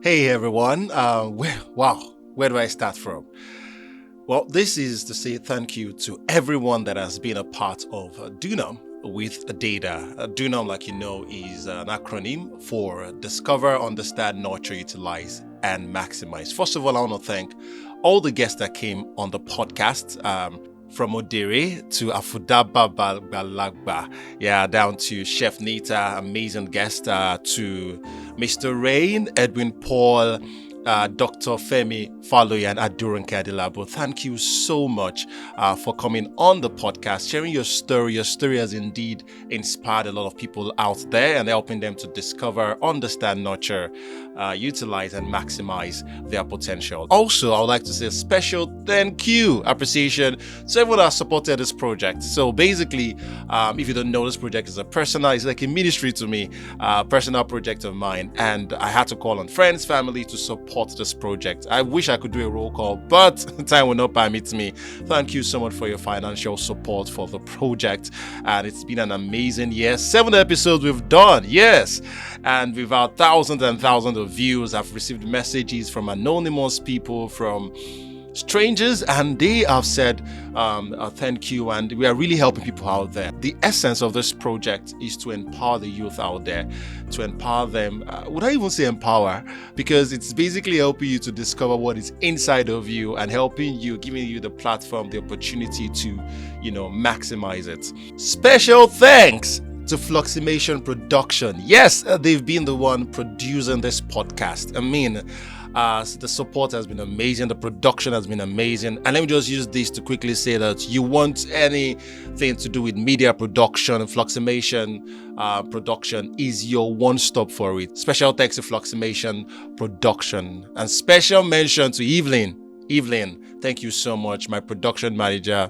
Hey everyone, where do I start from? Well, this is to say thank you to everyone that has been a part of DUNUM with Deda. DUNUM, like you know, is an acronym for Discover, Understand, Nurture, Utilize, and Maximize. First of all, I want to thank all the guests that came on the podcast. From Odere to Afudaba Balagba, down to Chef Nita, amazing guest, to Mr. Rain, Edwin Paul, Dr. Femi Faloy, and Aduran Kadilabo. Thank you so much for coming on the podcast, sharing your story. Your story has indeed inspired a lot of people out there and helping them to discover, understand, nurture, utilize, and maximize their potential. Also, I would like to say a special thank you, appreciation to everyone that has supported this project. So basically, if you don't know, this project is it's like a ministry to me, personal project of mine, and I had to call on friends, family to support this project. I wish I could do a roll call, but time will not permit me. Thank you so much for your financial support for the project, and it's been an amazing year. 7 episodes we've done, yes, and we've had thousands and thousands of views. I've received messages from anonymous people, from strangers, and they have said thank you, and we are really helping people out there. The essence of this project is to empower the youth out there, to empower them. Would I even say empower? Because it's basically helping you to discover what is inside of you and helping you, giving you the platform, the opportunity to, maximize it. Special thanks to Fluximation Production. Yes, they've been the one producing this podcast. I mean, the support has been amazing, the production has been amazing. And let me just use this to quickly say that you want anything to do with media production, Fluximation Production is your one stop for it. Special thanks to Fluximation Production, and special mention to Evelyn. Thank you so much, my production manager,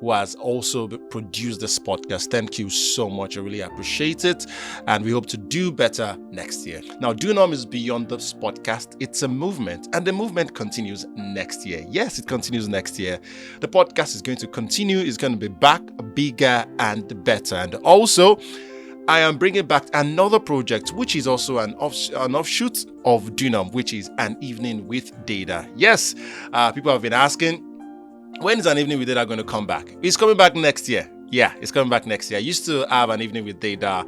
who has also produced this podcast. Thank you so much. I really appreciate it. And we hope to do better next year. Now, DUNUM is beyond this podcast. It's a movement, and the movement continues next year. Yes, it continues next year. The podcast is going to continue. It's going to be back, bigger, and better. And also, I am bringing back another project, which is also an offshoot of DUNUM, which is An Evening with Deda. Yes, people have been asking, when is An Evening with Deda going to come back? It's coming back next year. Yeah, it's coming back next year. I used to have An Evening with Deda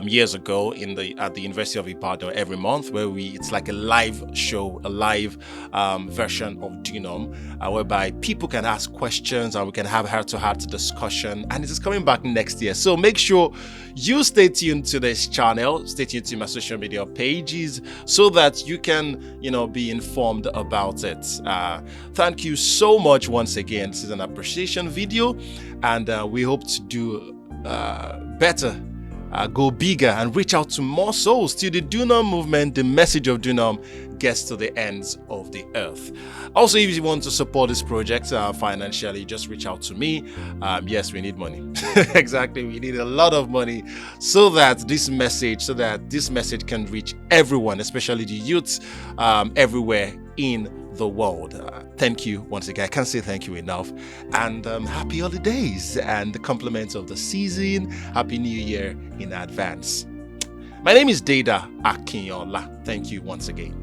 years ago at the University of Ibadan every month, where it's like a live show, a live version of DUNUM, whereby people can ask questions and we can have heart-to-heart discussion. And it is coming back next year. So make sure you stay tuned to this channel, stay tuned to my social media pages, so that you can, be informed about it. Thank you so much once again. This is an appreciation video, and we hope to do better, go bigger, and reach out to more souls till the DUNUM movement, the message of DUNUM, gets to the ends of the earth. Also, if you want to support this project financially, just reach out to me. Yes, we need money. Exactly, we need a lot of money so that this message can reach everyone, especially the youths everywhere in the world. Thank you once again. I can't say thank you enough. And happy holidays and the compliments of the season. Happy New Year in advance. My name is Deda Appreciation. Thank you once again.